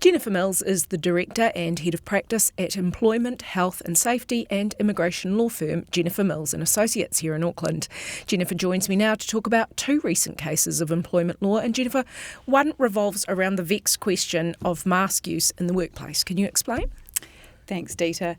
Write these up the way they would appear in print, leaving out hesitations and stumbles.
Jennifer Mills is the Director and Head of Practice at employment, health and safety and immigration law firm Jennifer Mills and Associates here in Auckland. Jennifer joins me now to talk about two recent cases of employment law. And Jennifer, one revolves around the vexed question of mask use in the workplace. Can you explain? Thanks, Dita.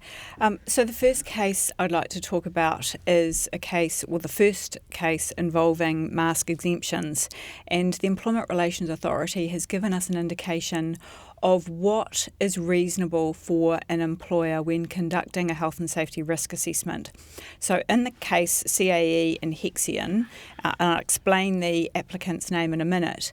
So the first case I'd like to talk about is the first case involving mask exemptions. And the Employment Relations Authority has given us an indication of what is reasonable for an employer when conducting a health and safety risk assessment. So in the case CAE and Hexion, and I'll explain the applicant's name in a minute,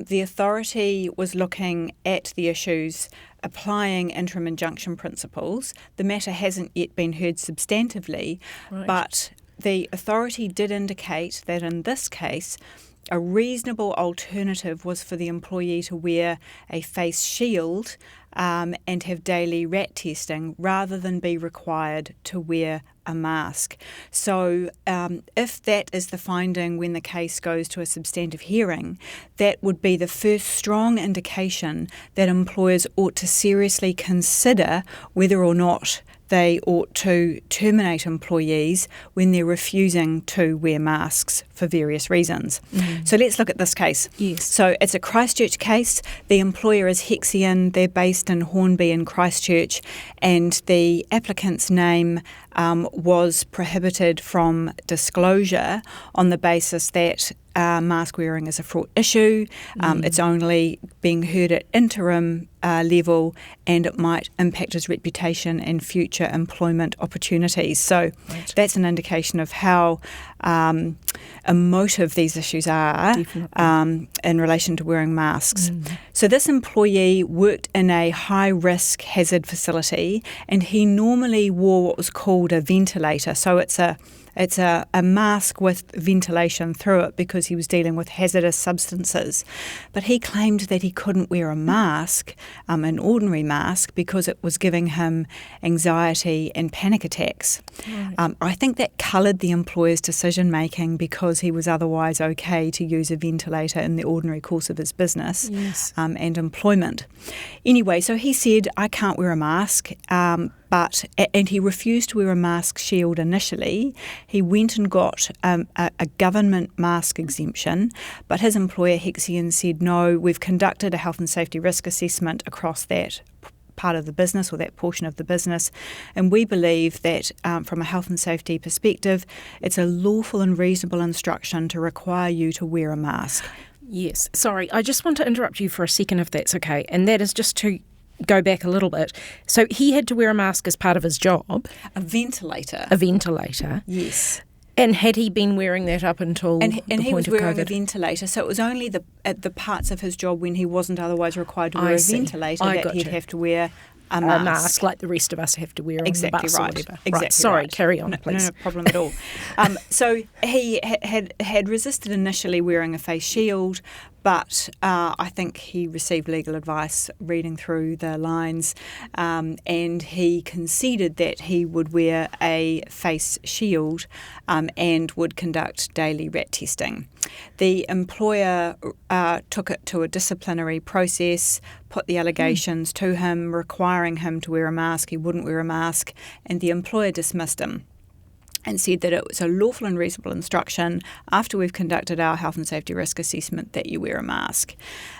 the authority was looking at the issues applying interim injunction principles. The matter hasn't yet been heard substantively, right, but the authority did indicate that in this case, a reasonable alternative was for the employee to wear a face shield and have daily RAT testing rather than be required to wear a mask. So if that is the finding when the case goes to a substantive hearing, that would be the first strong indication that employers ought to seriously consider whether or not they ought to terminate employees when they're refusing to wear masks for various reasons. Mm. So let's look at this case. Yes. So it's a Christchurch case. The employer is Hexion. They're based in Hornby in Christchurch, and the applicant's name was prohibited from disclosure on the basis that mask wearing is a fraught issue. It's only being heard at interim level, and it might impact his reputation and future employment opportunities. So that's an indication of how emotive these issues are in relation to wearing masks. So this employee worked in a high-risk hazard facility, and he normally wore what was called a ventilator. So it's a mask with ventilation through it because he was dealing with hazardous substances. But he claimed that he couldn't wear a mask, an ordinary mask, because it was giving him anxiety and panic attacks. Right. I think that coloured the employer's decision-making because he was otherwise okay to use a ventilator in the ordinary course of his business. Yes. And employment. Anyway, so he said, I can't wear a mask, and he refused to wear a mask shield initially. He went and got a government mask exemption, but his employer, Hexion, said, no, we've conducted a health and safety risk assessment across that part of the business or that portion of the business, and we believe that from a health and safety perspective, it's a lawful and reasonable instruction to require you to wear a mask. Yes. Sorry, I just want to interrupt you for a second if that's okay, and that is just to go back a little bit. So he had to wear a mask as part of his job. A ventilator. A ventilator. Yes. And had he been wearing that up until the point of COVID? And he was wearing a ventilator, so it was only the parts of his job when he wasn't otherwise required to wear a ventilator that he'd have to wear a mask. A mask like the rest of us have to wear on the bus or whatever. Exactly right. Sorry, right. Carry on, please. No problem at all. So he had resisted initially wearing a face shield, but I think he received legal advice reading through the lines, and he conceded that he would wear a face shield and would conduct daily RAT testing. The employer took it to a disciplinary process, put the allegations to him, requiring him to wear a mask. He wouldn't wear a mask, and the employer dismissed him and said that it was a lawful and reasonable instruction after we've conducted our health and safety risk assessment that you wear a mask.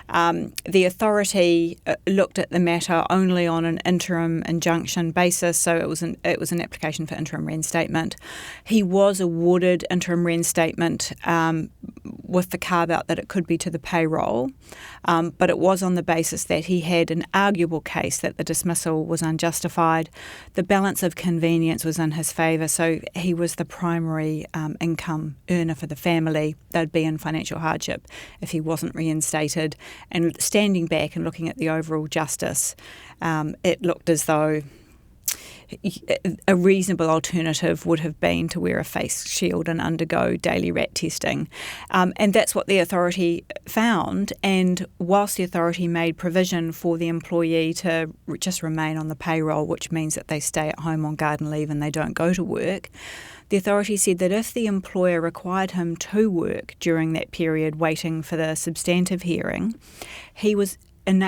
The authority looked at the matter only on an interim injunction basis, so it was an application for interim reinstatement. He was awarded interim reinstatement with the carve-out that it could be to the payroll, but it was on the basis that he had an arguable case that the dismissal was unjustified. The balance of convenience was in his favour, so he was the primary income earner for the family. They'd be in financial hardship if he wasn't reinstated. And standing back and looking at the overall justice, it looked as though a reasonable alternative would have been to wear a face shield and undergo daily RAT testing. And that's what the authority found. And whilst the authority made provision for the employee to just remain on the payroll, which means that they stay at home on garden leave and they don't go to work, the authority said that if the employer required him to work during that period waiting for the substantive hearing, he was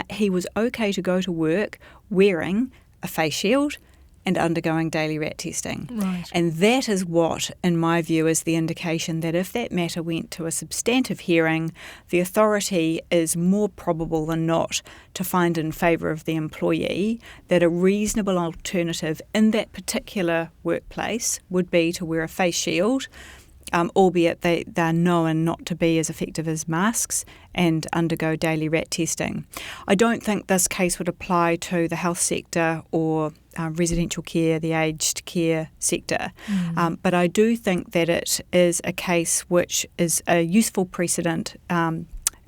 he was okay to go to work wearing a face shield and undergoing daily rat testing. Right. And that is what, in my view, is the indication that if that matter went to a substantive hearing, the authority is more probable than not to find in favour of the employee that a reasonable alternative in that particular workplace would be to wear a face shield, albeit they're known not to be as effective as masks, and undergo daily rat testing. I don't think this case would apply to the health sector or residential care, the aged care sector, but I do think that it is a case which is a useful precedent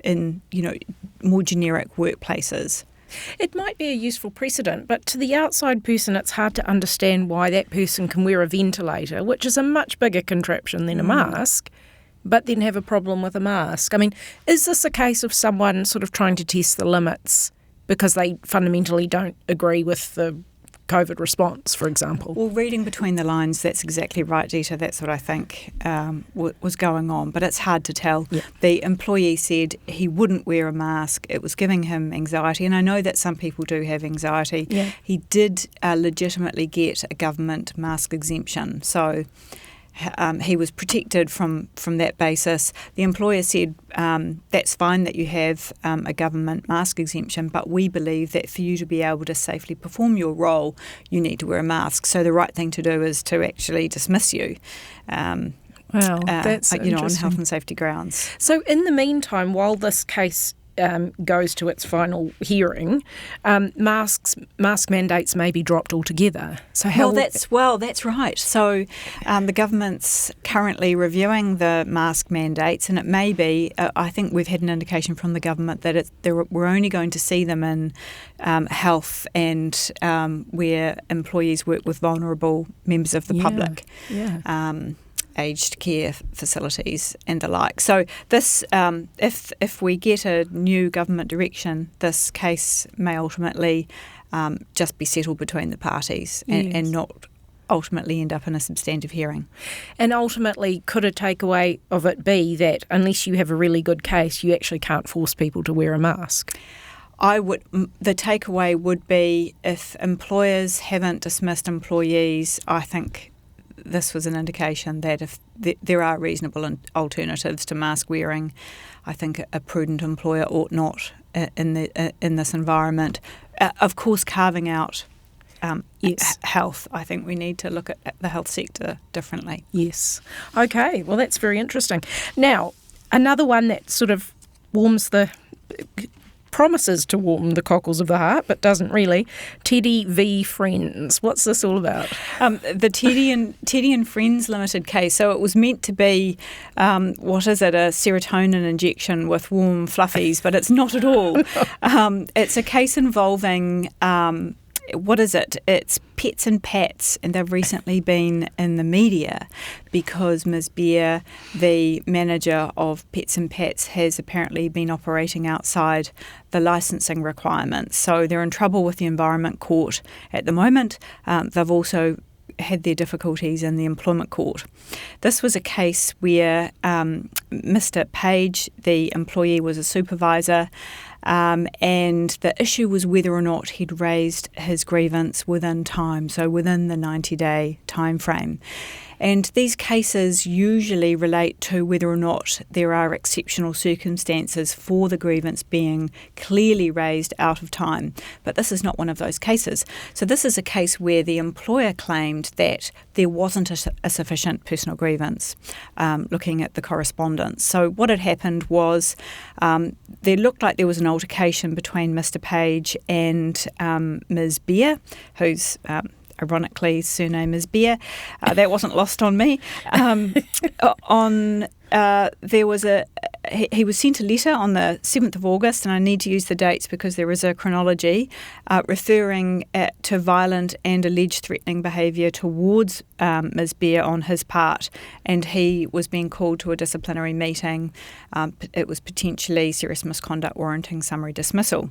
in more generic workplaces. It might be a useful precedent, but to the outside person, it's hard to understand why that person can wear a ventilator, which is a much bigger contraption than a mask, but then have a problem with a mask. I mean, is this a case of someone sort of trying to test the limits because they fundamentally don't agree with the COVID response, for example? Well, reading between the lines, that's exactly right, Dita. That's what I think was going on, but it's hard to tell. Yeah. The employee said he wouldn't wear a mask. It was giving him anxiety, and I know that some people do have anxiety. Yeah. He did legitimately get a government mask exemption, so he was protected from that basis. The employer said, that's fine that you have a government mask exemption, but we believe that for you to be able to safely perform your role, you need to wear a mask. So the right thing to do is to actually dismiss you. Wow, that's on health and safety grounds. So in the meantime, while this case goes to its final hearing, mask mandates may be dropped altogether. So that's right. So the government's currently reviewing the mask mandates, and it may be. I think we've had an indication from the government that we're only going to see them in health and where employees work with vulnerable members of the public. Yeah. Aged care facilities and the like. So this, if we get a new government direction, this case may ultimately just be settled between the parties and not ultimately end up in a substantive hearing. And ultimately, could a takeaway of it be that unless you have a really good case, you actually can't force people to wear a mask? The takeaway would be if employers haven't dismissed employees, I think this was an indication that if there are reasonable alternatives to mask wearing, I think a prudent employer ought not in this environment. Of course, carving out health, I think we need to look at the health sector differently. Yes. Okay, well, that's very interesting. Now, another one that sort of promises to warm the cockles of the heart, but doesn't really. Teddy v. Friends. What's this all about? The Teddy and Friends Limited case. So it was meant to be, a serotonin injection with warm fluffies, but it's not at all. It's a case involving It's Pets and Pats, and they've recently been in the media because Ms. Beer, the manager of Pets and Pats, has apparently been operating outside the licensing requirements. So they're in trouble with the Environment Court at the moment. They've also had their difficulties in the Employment Court. This was a case where Mr. Page, the employee, was a supervisor, and the issue was whether or not he'd raised his grievance within time, so within the 90-day time frame. And these cases usually relate to whether or not there are exceptional circumstances for the grievance being clearly raised out of time. But this is not one of those cases. So this is a case where the employer claimed that there wasn't a sufficient personal grievance, looking at the correspondence. So what had happened was there looked like there was an altercation between Mr. Page and Ms. Beer, who's ironically, surname is Beer. That wasn't lost on me. He was sent a letter on the 7th of August, and I need to use the dates because there is a chronology, referring to violent and alleged threatening behaviour towards Ms. Beer on his part, and he was being called to a disciplinary meeting. It was potentially serious misconduct warranting summary dismissal.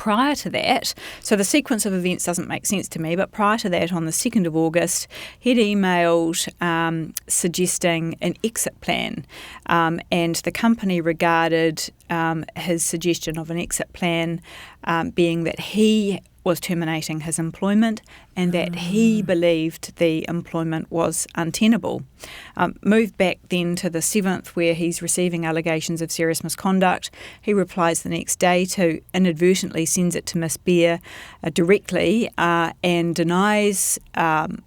prior to that, so the sequence of events doesn't make sense to me, but prior to that, on the 2nd of August, he'd emailed suggesting an exit plan, and the company regarded his suggestion of an exit plan being that he was terminating his employment and that he believed the employment was untenable. Moved back then to the 7th, where he's receiving allegations of serious misconduct. He replies the next day to inadvertently sends it to Miss Beer directly and denies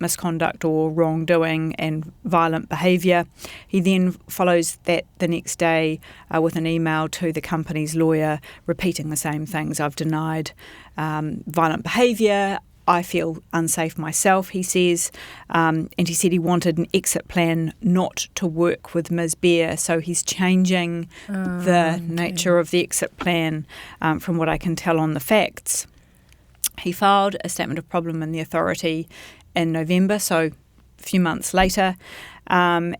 misconduct or wrongdoing and violent behaviour. He then follows that the next day with an email to the company's lawyer repeating the same things. I've denied violent behaviour. I feel unsafe myself, he says, and he said he wanted an exit plan not to work with Ms. Beer, so he's changing the nature of the exit plan from what I can tell on the facts. He filed a statement of problem in the authority in November, so a few months later, and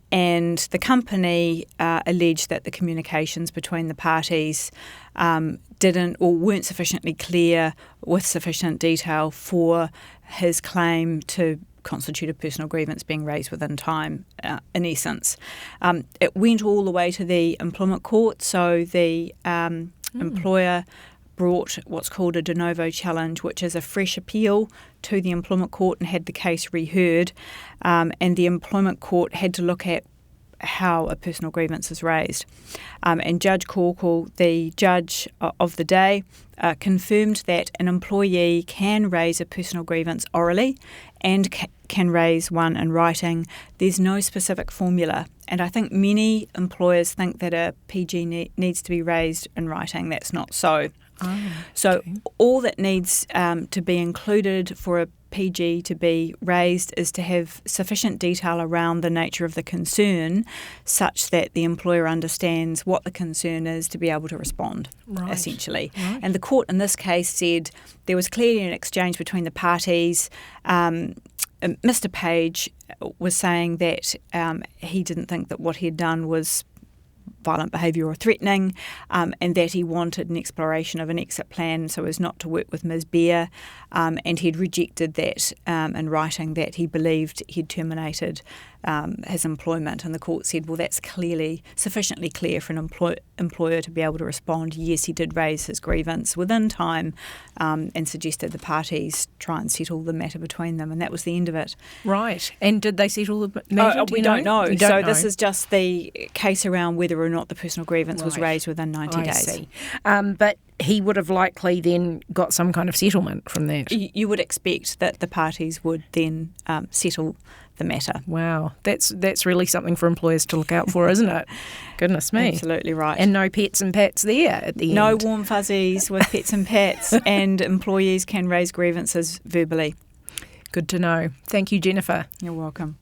the company alleged that the communications between the parties didn't or weren't sufficiently clear with sufficient detail for his claim to constitute a personal grievance being raised within time, in essence. It went all the way to the employment court, so the employer brought what's called a de novo challenge, which is a fresh appeal to the employment court, and had the case reheard, and the employment court had to look at how a personal grievance is raised. And Judge Corkle, the judge of the day, confirmed that an employee can raise a personal grievance orally and can raise one in writing. There's no specific formula. And I think many employers think that a PG needs to be raised in writing. That's not so. So all that needs to be included for a PG to be raised is to have sufficient detail around the nature of the concern such that the employer understands what the concern is to be able to respond, essentially. Right. And the court in this case said there was clearly an exchange between the parties. Mr. Page was saying that he didn't think that what he had done was violent behaviour or threatening, and that he wanted an exploration of an exit plan so as not to work with Ms. Beer, and he'd rejected that in writing, that he believed he'd terminated his employment. And the court said, well, that's clearly sufficiently clear for an employer to be able to respond, yes, he did raise his grievance within time, and suggested the parties try and settle the matter between them, and that was the end of it. Right. And did they settle the matter? We don't know. This is just the case around whether or not the personal grievance was raised within 90 days. I see. But he would have likely then got some kind of settlement from that. You would expect that the parties would then settle the matter. Wow, that's really something for employers to look out for, isn't it? Goodness me. Absolutely right. And no pets and pats there at the end. No warm fuzzies with pets and pats, and employees can raise grievances verbally. Good to know. Thank you, Jennifer. You're welcome.